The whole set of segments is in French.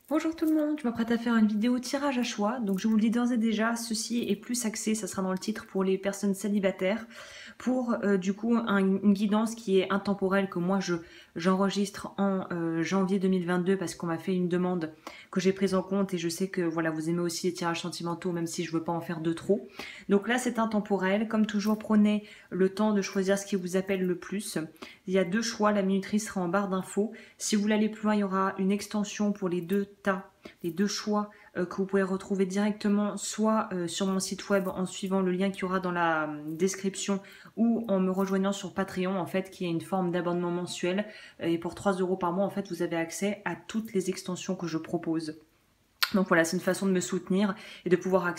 Bonjour tout le monde, je m'apprête à faire une vidéo tirage à choix, donc je vous le dis d'ores et déjà, ceci est plus axé, ça sera dans le titre pour les personnes célibataires, pour du coup une guidance qui est intemporelle que j'enregistre en janvier 2022 parce qu'on m'a fait une demande que j'ai prise en compte et je sais que voilà vous aimez aussi les tirages sentimentaux même si je veux pas en faire de trop. Donc là c'est intemporel, comme toujours prenez le temps de choisir ce qui vous appelle le plus. Il y a deux choix, la minuterie sera en barre d'infos. Si vous voulez aller plus loin, il y aura une extension pour les deux tas, les deux choix que vous pouvez retrouver directement soit sur mon site web en suivant le lien qu'il y aura dans la description ou en me rejoignant sur Patreon en fait qui est une forme d'abonnement mensuel et pour 3 euros par mois en fait vous avez accès à toutes les extensions que je propose. Donc voilà, c'est une façon de me soutenir et de pouvoir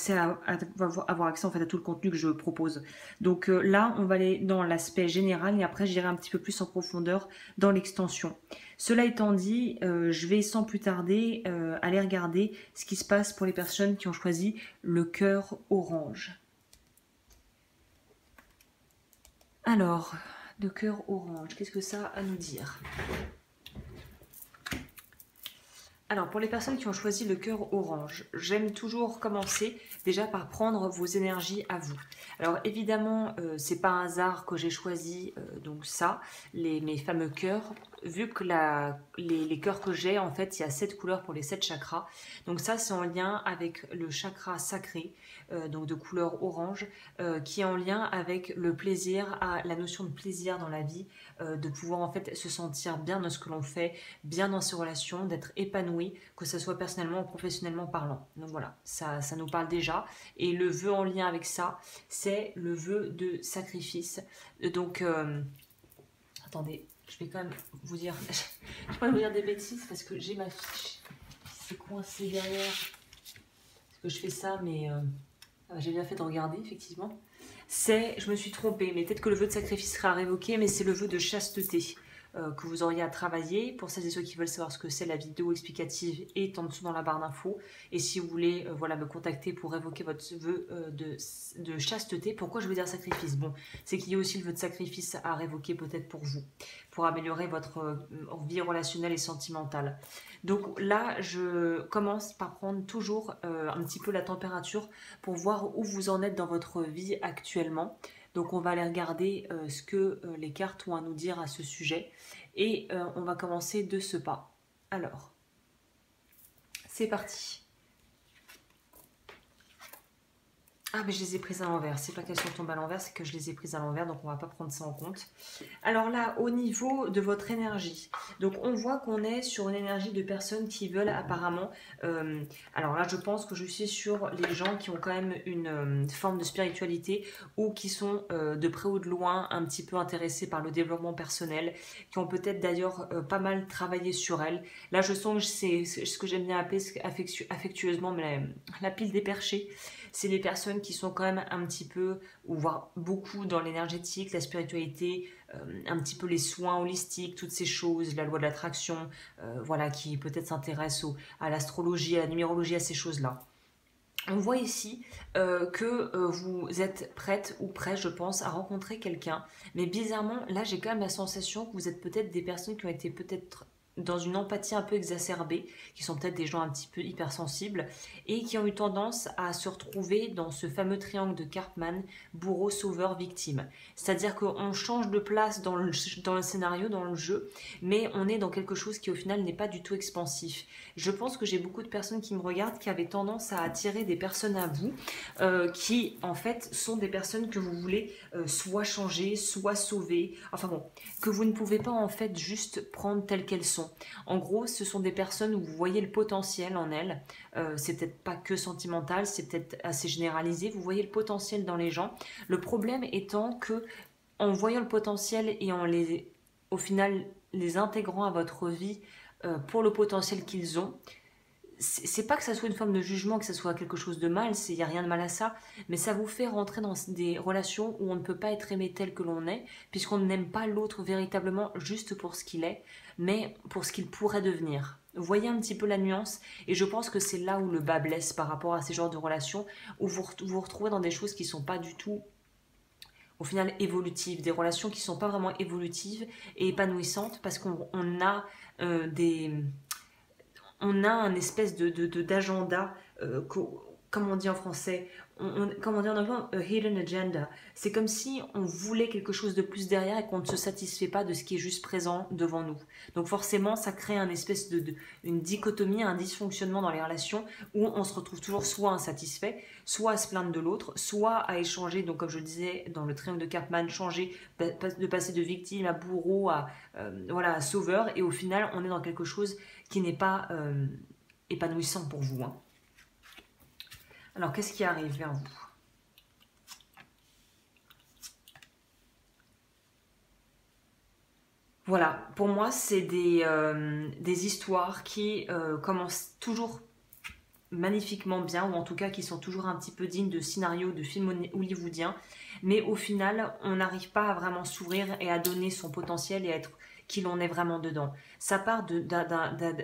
avoir accès en fait à tout le contenu que je propose. Donc là, on va aller dans l'aspect général et après j'irai un petit peu plus en profondeur dans l'extension. Cela étant dit, je vais sans plus tarder aller regarder ce qui se passe pour les personnes qui ont choisi le cœur orange. Alors, le cœur orange, qu'est-ce que ça a à nous dire? Alors, pour les personnes qui ont choisi le cœur orange, j'aime toujours commencer déjà par prendre vos énergies à vous. Alors, évidemment, c'est pas un hasard que j'ai choisi donc ça, mes fameux cœurs, vu que les cœurs que j'ai, en fait, il y a 7 couleurs pour les 7 chakras. Donc ça, c'est en lien avec le chakra sacré, donc de couleur orange, qui est en lien avec le plaisir, la notion de plaisir dans la vie, de pouvoir en fait se sentir bien dans ce que l'on fait, bien dans ses relations, d'être épanoui, que ce soit personnellement ou professionnellement parlant. Donc voilà, ça nous parle déjà. Et le vœu en lien avec ça, c'est le vœu de sacrifice. Donc, attendez, je vais quand même vous dire, je ne vais pas vous dire des bêtises parce que j'ai ma fiche qui s'est coincée derrière. Parce que je fais ça, mais j'ai bien fait de regarder, effectivement. Je me suis trompée, mais peut-être que le vœu de sacrifice sera révoqué, mais c'est le vœu de chasteté que vous auriez à travailler. Pour celles et ceux qui veulent savoir ce que c'est, la vidéo explicative est en dessous dans la barre d'infos. Et si vous voulez voilà, me contacter pour révoquer votre vœu de chasteté, pourquoi je veux dire sacrifice? Bon, c'est qu'il y a aussi le vœu de sacrifice à révoquer peut-être pour vous, pour améliorer votre vie relationnelle et sentimentale. Donc là, je commence par prendre toujours un petit peu la température pour voir où vous en êtes dans votre vie actuellement. Donc on va aller regarder ce que les cartes ont à nous dire à ce sujet et on va commencer de ce pas. Alors, c'est parti. Ah mais je les ai prises à l'envers, c'est pas qu'elles sont tombées à l'envers, c'est que je les ai prises à l'envers, donc on va pas prendre ça en compte. Alors là, au niveau de votre énergie, donc on voit qu'on est sur une énergie de personnes qui veulent apparemment, alors là je pense que je suis sur les gens qui ont quand même une forme de spiritualité ou qui sont de près ou de loin un petit peu intéressés par le développement personnel, qui ont peut-être d'ailleurs pas mal travaillé sur elles. Là je sens que c'est ce que j'aime bien appeler affectueusement mais la pile des perchés. C'est les personnes qui sont quand même un petit peu, ou voire beaucoup dans l'énergétique, la spiritualité, un petit peu les soins holistiques, toutes ces choses, la loi de l'attraction, voilà, qui peut-être s'intéressent à l'astrologie, à la numérologie, à ces choses-là. On voit ici que vous êtes prête ou prêt, je pense, à rencontrer quelqu'un. Mais bizarrement, là, j'ai quand même la sensation que vous êtes peut-être des personnes qui ont été peut-être dans une empathie un peu exacerbée, qui sont peut-être des gens un petit peu hypersensibles, et qui ont eu tendance à se retrouver dans ce fameux triangle de Karpman, bourreau, sauveur, victime. C'est-à-dire qu'on change de place dans le scénario, dans le jeu, mais on est dans quelque chose qui au final n'est pas du tout expansif. Je pense que j'ai beaucoup de personnes qui me regardent qui avaient tendance à attirer des personnes à vous qui en fait sont des personnes que vous voulez soit changer, soit sauver, enfin bon, que vous ne pouvez pas en fait juste prendre telles qu'elles sont. En gros, ce sont des personnes où vous voyez le potentiel en elles, c'est peut-être pas que sentimental, c'est peut-être assez généralisé, vous voyez le potentiel dans les gens. Le problème étant que en voyant le potentiel et au final les intégrant à votre vie pour le potentiel qu'ils ont, c'est pas que ça soit une forme de jugement, que ça soit quelque chose de mal, il n'y a rien de mal à ça, mais ça vous fait rentrer dans des relations où on ne peut pas être aimé tel que l'on est, puisqu'on n'aime pas l'autre véritablement juste pour ce qu'il est, mais pour ce qu'il pourrait devenir. Vous voyez un petit peu la nuance, et je pense que c'est là où le bas blesse par rapport à ces genres de relations, où vous vous retrouvez dans des choses qui ne sont pas du tout au final évolutives, des relations qui ne sont pas vraiment évolutives et épanouissantes, parce qu'on a des on a un espèce d'agenda, comme on dit en français, comme on dit en anglais, a hidden agenda. C'est comme si on voulait quelque chose de plus derrière et qu'on ne se satisfait pas de ce qui est juste présent devant nous. Donc forcément, ça crée un espèce une dichotomie, un dysfonctionnement dans les relations où on se retrouve toujours soit insatisfait, soit à se plaindre de l'autre, soit à échanger, donc comme je le disais dans le triangle de Karpman, changer, de passer de victime à bourreau, voilà, à sauveur, et au final, on est dans quelque chose qui n'est pas épanouissant pour vous, hein. Alors, qu'est-ce qui arrive vers vous? Voilà, pour moi, c'est des histoires qui commencent toujours magnifiquement bien, ou en tout cas qui sont toujours un petit peu dignes de scénarios de films hollywoodiens, mais au final, on n'arrive pas à vraiment s'ouvrir et à donner son potentiel et à être qui l'on est vraiment dedans. Ça part,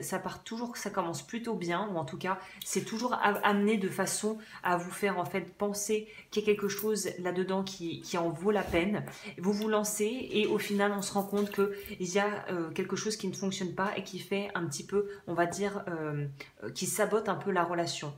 ça part toujours, ça commence plutôt bien, ou en tout cas, c'est toujours amené de façon à vous faire en fait penser qu'il y a quelque chose là-dedans qui en vaut la peine. Vous vous lancez et au final, on se rend compte qu'il y a quelque chose qui ne fonctionne pas et qui fait un petit peu, on va dire, qui sabote un peu la relation.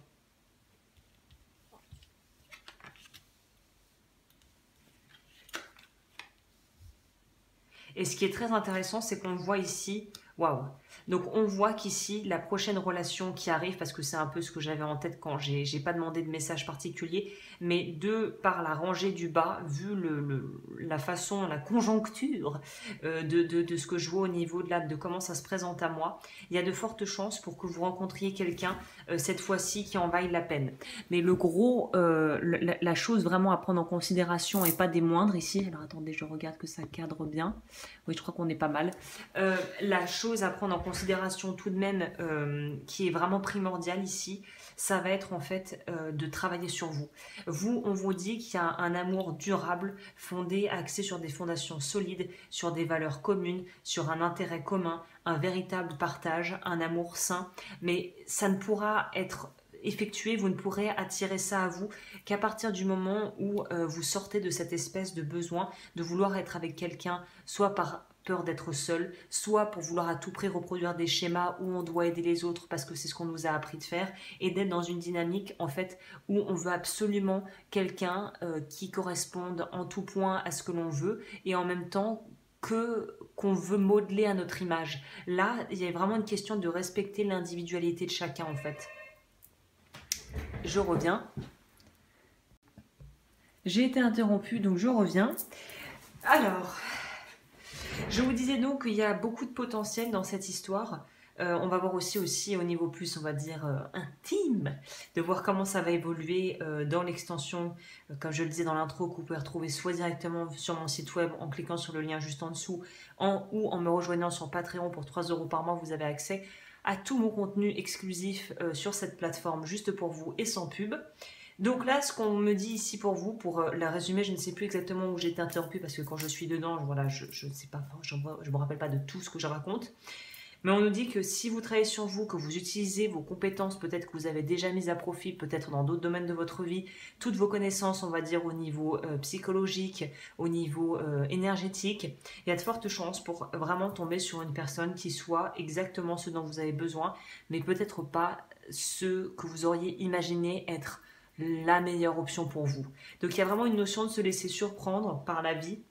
Et ce qui est très intéressant, c'est qu'on voit ici, waouh. Donc on voit qu'ici, la prochaine relation qui arrive, parce que c'est un peu ce que j'avais en tête quand j'ai pas demandé de message particulier, mais par la rangée du bas, vu la façon, la conjoncture de ce que je vois au niveau de comment ça se présente à moi, il y a de fortes chances pour que vous rencontriez quelqu'un cette fois-ci qui en vaille la peine. Mais le gros, la chose vraiment à prendre en considération et pas des moindres ici, alors attendez, je regarde que ça cadre bien. Oui, je crois qu'on est pas mal. La chose à prendre en considération tout de même, qui est vraiment primordiale ici, ça va être en fait de travailler sur vous. Vous, on vous dit qu'il y a un amour durable, fondé, axé sur des fondations solides, sur des valeurs communes, sur un intérêt commun, un véritable partage, un amour sain, mais ça ne pourra être effectué, vous ne pourrez attirer ça à vous qu'à partir du moment où vous sortez de cette espèce de besoin de vouloir être avec quelqu'un, soit par peur d'être seul, soit pour vouloir à tout prix reproduire des schémas où on doit aider les autres parce que c'est ce qu'on nous a appris de faire, et d'être dans une dynamique en fait où on veut absolument quelqu'un qui corresponde en tout point à ce que l'on veut et en même temps qu'on veut modeler à notre image. Là, il y a vraiment une question de respecter l'individualité de chacun en fait. Je reviens. J'ai été interrompue, donc je reviens. Alors, je vous disais donc qu'il y a beaucoup de potentiel dans cette histoire. On va voir aussi au niveau plus, on va dire, intime, de voir comment ça va évoluer dans l'extension, comme je le disais dans l'intro, que vous pouvez retrouver soit directement sur mon site web en cliquant sur le lien juste en dessous, ou en me rejoignant sur Patreon pour 3 € par mois, vous avez accès à tout mon contenu exclusif sur cette plateforme, juste pour vous et sans pub. Donc là, ce qu'on me dit ici pour vous, pour la résumer, je ne sais plus exactement où j'ai été interrompue parce que quand je suis dedans, voilà, je ne sais pas, je me rappelle pas de tout ce que je raconte. Mais on nous dit que si vous travaillez sur vous, que vous utilisez vos compétences, peut-être que vous avez déjà mises à profit, peut-être dans d'autres domaines de votre vie, toutes vos connaissances, on va dire au niveau psychologique, au niveau énergétique, il y a de fortes chances pour vraiment tomber sur une personne qui soit exactement ce dont vous avez besoin, mais peut-être pas ce que vous auriez imaginé être la meilleure option pour vous. Donc il y a vraiment une notion de se laisser surprendre par la vie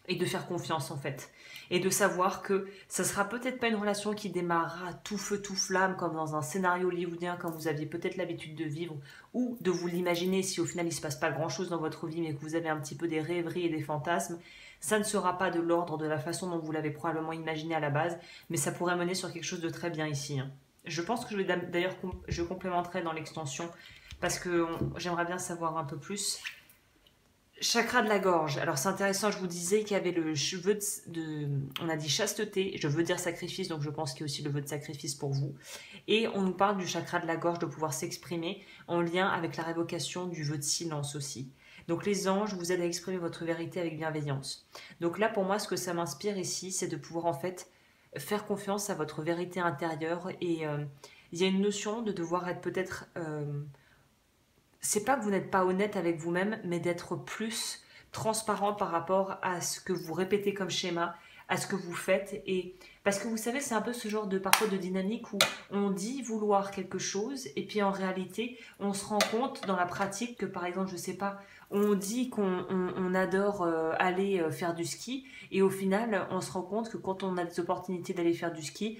et de faire confiance en fait. Et de savoir que ça sera peut-être pas une relation qui démarrera tout feu tout flamme comme dans un scénario hollywoodien comme vous aviez peut-être l'habitude de vivre ou de vous l'imaginer si au final il se passe pas grand chose dans votre vie mais que vous avez un petit peu des rêveries et des fantasmes. Ça ne sera pas de l'ordre de la façon dont vous l'avez probablement imaginé à la base, mais ça pourrait mener sur quelque chose de très bien ici. Je pense que je vais d'ailleurs je complémenterai dans l'extension parce que j'aimerais bien savoir un peu plus. Chakra de la gorge. Alors c'est intéressant, je vous disais qu'il y avait le vœu on a dit chasteté, je veux dire sacrifice, donc je pense qu'il y a aussi le vœu de sacrifice pour vous. Et on nous parle du chakra de la gorge, de pouvoir s'exprimer en lien avec la révocation du vœu de silence aussi. Donc les anges vous aident à exprimer votre vérité avec bienveillance. Donc là pour moi ce que ça m'inspire ici, c'est de pouvoir en fait faire confiance à votre vérité intérieure et il y a une notion de devoir être peut-être... c'est pas que vous n'êtes pas honnête avec vous-même, mais d'être plus transparent par rapport à ce que vous répétez comme schéma, à ce que vous faites. Et parce que vous savez, c'est un peu ce genre de parfois de dynamique où on dit vouloir quelque chose et puis en réalité, on se rend compte dans la pratique que par exemple, je sais pas, on dit qu'on adore aller faire du ski et au final, on se rend compte que quand on a des opportunités d'aller faire du ski,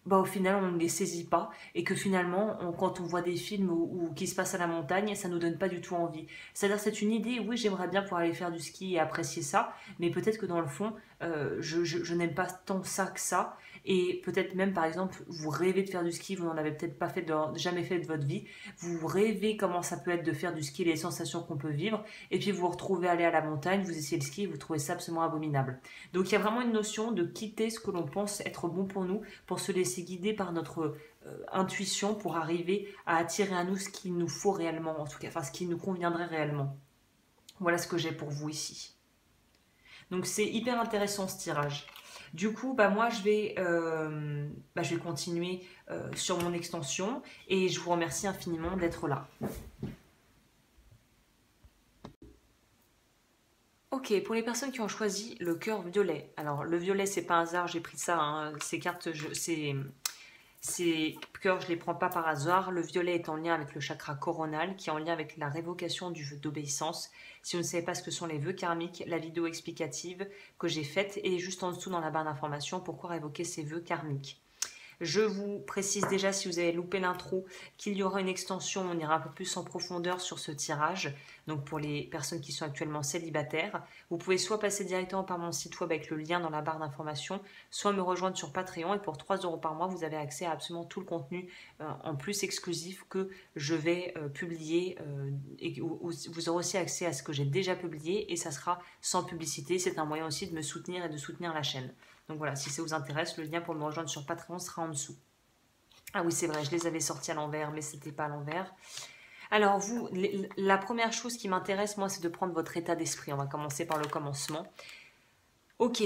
bah, au final, on ne les saisit pas et que finalement, quand on voit des films qui se passent à la montagne, ça nous donne pas du tout envie. C'est-à-dire, c'est une idée, oui, j'aimerais bien pouvoir aller faire du ski et apprécier ça, mais peut-être que dans le fond, je n'aime pas tant ça que ça. Et peut-être même, par exemple, vous rêvez de faire du ski, vous n'en avez peut-être pas fait jamais fait de votre vie. Vous rêvez comment ça peut être de faire du ski, les sensations qu'on peut vivre, et puis vous vous retrouvez aller à la montagne, vous essayez le ski et vous trouvez ça absolument abominable. Donc il y a vraiment une notion de quitter ce que l'on pense être bon pour nous, pour se laisser guider par notre intuition pour arriver à attirer à nous ce qu'il nous faut réellement, en tout cas, enfin ce qui nous conviendrait réellement. Voilà ce que j'ai pour vous ici. Donc c'est hyper intéressant ce tirage. Du coup, bah moi je vais continuer sur mon extension et je vous remercie infiniment d'être là. Ok, pour les personnes qui ont choisi le cœur violet. Alors le violet, c'est pas un hasard, j'ai pris ça. Hein, ces cartes, ces cœurs, je ne les prends pas par hasard. Le violet est en lien avec le chakra coronal, qui est en lien avec la révocation du vœu d'obéissance. Si vous ne savez pas ce que sont les vœux karmiques, la vidéo explicative que j'ai faite est juste en dessous dans la barre d'information. Pourquoi révoquer ces vœux karmiques? Je vous précise déjà, si vous avez loupé l'intro, qu'il y aura une extension, on ira un peu plus en profondeur sur ce tirage. Donc pour les personnes qui sont actuellement célibataires, vous pouvez soit passer directement par mon site web avec le lien dans la barre d'information, soit me rejoindre sur Patreon et pour 3 € par mois, vous avez accès à absolument tout le contenu en plus exclusif que je vais publier et vous aurez aussi accès à ce que j'ai déjà publié et ça sera sans publicité. C'est un moyen aussi de me soutenir et de soutenir la chaîne. Donc voilà, si ça vous intéresse, le lien pour me rejoindre sur Patreon sera en dessous. Ah oui, c'est vrai, je les avais sortis à l'envers, mais c'était pas à l'envers. Alors vous, la première chose qui m'intéresse, moi, c'est de prendre votre état d'esprit. On va commencer par le commencement. Ok,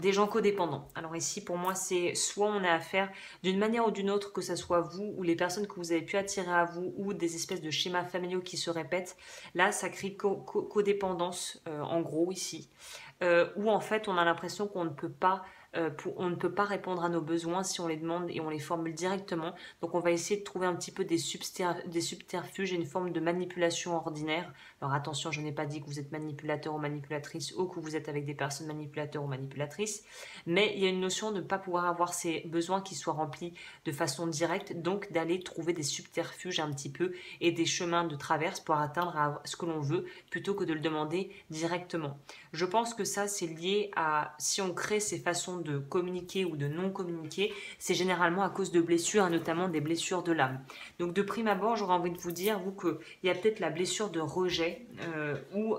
des gens codépendants. Alors ici, pour moi, c'est soit on a affaire d'une manière ou d'une autre, que ce soit vous ou les personnes que vous avez pu attirer à vous ou des espèces de schémas familiaux qui se répètent. Là, ça crée codépendance, en gros, ici. Où en fait, on a l'impression qu'on ne peut pas on ne peut pas répondre à nos besoins si on les demande et on les formule directement. Donc on va essayer de trouver un petit peu des subterfuges et une forme de manipulation ordinaire. Alors attention, je n'ai pas dit que vous êtes manipulateur ou manipulatrice ou que vous êtes avec des personnes manipulateurs ou manipulatrices, mais il y a une notion de ne pas pouvoir avoir ces besoins qui soient remplis de façon directe, donc d'aller trouver des subterfuges un petit peu et des chemins de traverse pour atteindre ce que l'on veut plutôt que de le demander directement. Je pense que ça, c'est lié à si on crée ces façons de communiquer ou de non communiquer, c'est généralement à cause de blessures, notamment des blessures de l'âme. Donc de prime abord, j'aurais envie de vous dire, vous, qu'il y a peut-être la blessure de rejet ou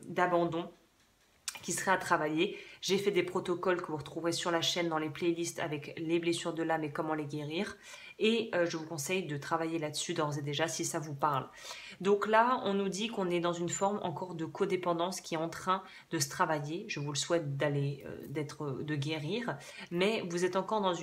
d'abandon qui serait à travailler. J'ai fait des protocoles que vous retrouverez sur la chaîne dans les playlists avec les blessures de l'âme et comment les guérir. Et je vous conseille de travailler là-dessus d'ores et déjà si ça vous parle. Donc là, on nous dit qu'on est dans une forme encore de codépendance qui est en train de se travailler. Je vous le souhaite de guérir. Mais vous êtes encore dans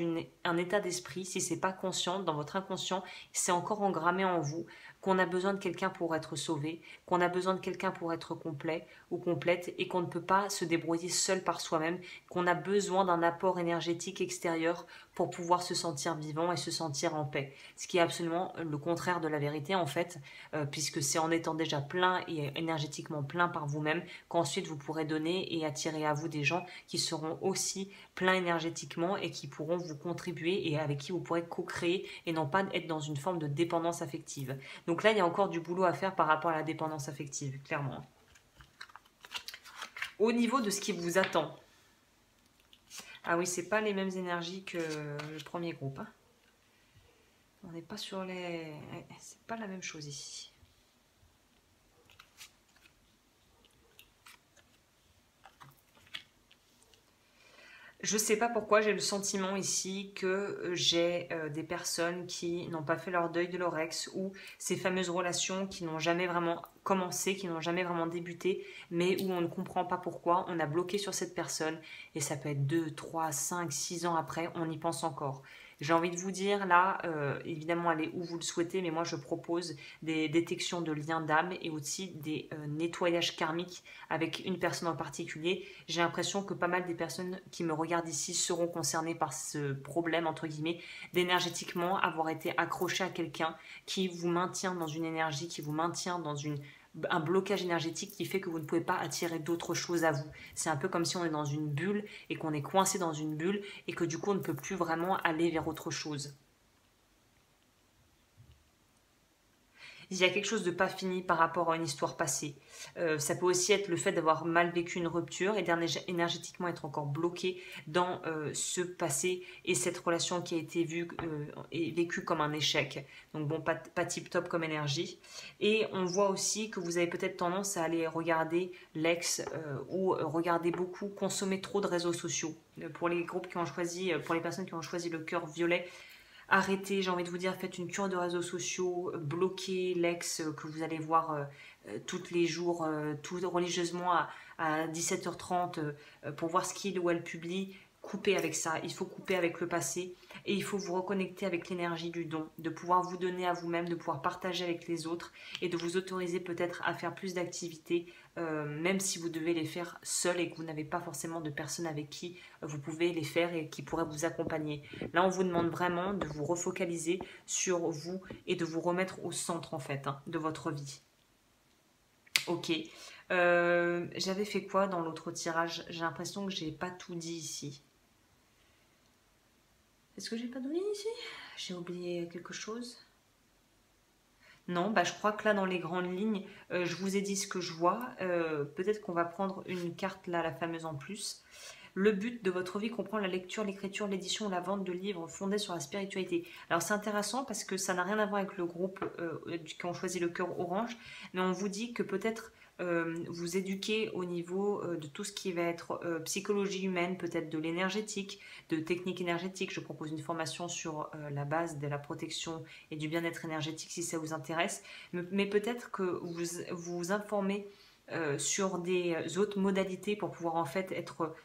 un état d'esprit, si ce n'est pas conscient, dans votre inconscient, c'est encore engrammé en vous qu'on a besoin de quelqu'un pour être sauvé, qu'on a besoin de quelqu'un pour être complet ou complète et qu'on ne peut pas se débrouiller seul par soi-même, qu'on a besoin d'un apport énergétique extérieur pour pouvoir se sentir vivant et se sentir en paix. Ce qui est absolument le contraire de la vérité en fait, puisque c'est en étant déjà plein et énergétiquement plein par vous-même qu'ensuite vous pourrez donner et attirer à vous des gens qui seront aussi pleins énergétiquement et qui pourront vous contribuer et avec qui vous pourrez co-créer et non pas être dans une forme de dépendance affective. Donc là, il y a encore du boulot à faire par rapport à la dépendance affective, clairement. Au niveau de ce qui vous attend. Ah oui, c'est pas les mêmes énergies que le premier groupe. Hein. On n'est pas sur les... C'est pas la même chose ici. Je ne sais pas pourquoi j'ai le sentiment ici que j'ai des personnes qui n'ont pas fait leur deuil de leur ex ou ces fameuses relations qui n'ont jamais vraiment commencé, qui n'ont jamais vraiment débuté, mais où on ne comprend pas pourquoi, on a bloqué sur cette personne et ça peut être 2, 3, 5, 6 ans après, on y pense encore. J'ai envie de vous dire, là, évidemment, allez où vous le souhaitez, mais moi, je propose des détections de liens d'âme et aussi des nettoyages karmiques avec une personne en particulier. J'ai l'impression que pas mal des personnes qui me regardent ici seront concernées par ce problème, entre guillemets, d'énergétiquement avoir été accroché à quelqu'un qui vous maintient dans une énergie, qui vous maintient dans un blocage énergétique qui fait que vous ne pouvez pas attirer d'autres choses à vous. C'est un peu comme si on est dans une bulle et qu'on est coincé dans une bulle et que du coup on ne peut plus vraiment aller vers autre chose. Il y a quelque chose de pas fini par rapport à une histoire passée. Ça peut aussi être le fait d'avoir mal vécu une rupture et énergétiquement être encore bloqué dans ce passé et cette relation qui a été vue et vécue comme un échec. Donc bon, pas tip top comme énergie. Et on voit aussi que vous avez peut-être tendance à aller regarder l'ex ou regarder beaucoup, consommer trop de réseaux sociaux. Pour les groupes qui ont choisi, pour les personnes qui ont choisi le cœur violet, arrêtez, j'ai envie de vous dire, faites une cure de réseaux sociaux, bloquez l'ex que vous allez voir tous les jours, tout religieusement à 17h30 pour voir ce qu'il ou elle publie. Coupez avec ça, il faut couper avec le passé et il faut vous reconnecter avec l'énergie du don, de pouvoir vous donner à vous-même, de pouvoir partager avec les autres et de vous autoriser peut-être à faire plus d'activités, même si vous devez les faire seul et que vous n'avez pas forcément de personnes avec qui vous pouvez les faire et qui pourraient vous accompagner. Là, on vous demande vraiment de vous refocaliser sur vous et de vous remettre au centre en fait de votre vie. Ok. J'avais fait quoi dans l'autre tirage? J'ai l'impression que j'ai pas tout dit ici. Est-ce que j'ai pas donné ici? J'ai oublié quelque chose? Non, bah je crois que là dans les grandes lignes, je vous ai dit ce que je vois. Peut-être qu'on va prendre une carte là, la fameuse en plus. Le but de votre vie comprend la lecture, l'écriture, l'édition, la vente de livres fondés sur la spiritualité. Alors c'est intéressant parce que ça n'a rien à voir avec le groupe qui ont choisi le cœur orange, mais on vous dit que peut-être vous éduquer au niveau de tout ce qui va être psychologie humaine, peut-être de l'énergétique, de technique énergétique. Je propose une formation sur la base de la protection et du bien-être énergétique si ça vous intéresse, mais peut-être que vous vous informez sur des autres modalités pour pouvoir en fait être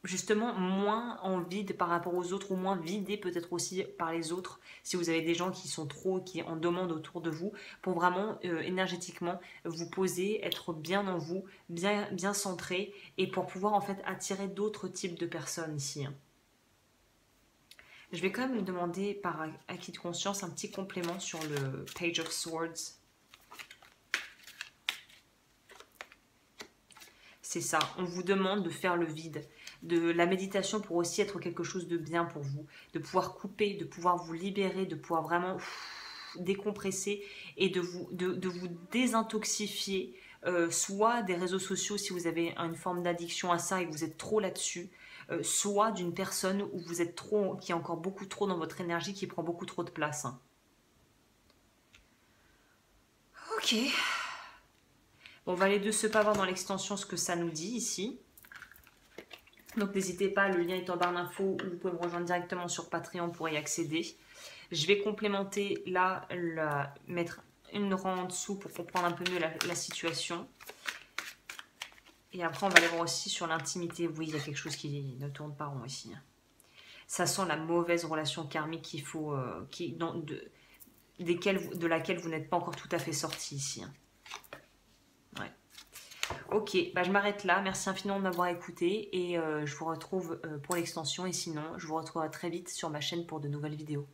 justement moins en vide par rapport aux autres ou moins vidé peut-être aussi par les autres si vous avez des gens qui sont trop, qui en demandent autour de vous pour vraiment énergétiquement vous poser, être bien en vous, bien centré et pour pouvoir en fait attirer d'autres types de personnes ici. Je vais quand même demander par acquis de conscience un petit complément sur le Page of Swords. C'est ça, on vous demande de faire le vide. De la méditation pour aussi être quelque chose de bien pour vous, de pouvoir couper, de pouvoir vous libérer, de pouvoir vraiment décompresser et de vous désintoxifier, soit des réseaux sociaux si vous avez une forme d'addiction à ça et que vous êtes trop là-dessus, soit d'une personne où vous êtes trop, qui est encore beaucoup trop dans votre énergie, qui prend beaucoup trop de place. Ok. Bon, on va aller de ce pas voir dans l'extension ce que ça nous dit ici. Donc n'hésitez pas, le lien est en barre d'infos ou vous pouvez me rejoindre directement sur Patreon pour y accéder. Je vais complémenter là, mettre une rang en dessous pour comprendre un peu mieux la situation. Et après on va aller voir aussi sur l'intimité. Oui, il y a quelque chose qui ne tourne pas rond ici. Ça sent la mauvaise relation karmique qu'il faut, de laquelle vous n'êtes pas encore tout à fait sorti ici. Ouais. Ok, bah je m'arrête là. Merci infiniment de m'avoir écouté et je vous retrouve pour l'extension. Et sinon, je vous retrouve très vite sur ma chaîne pour de nouvelles vidéos.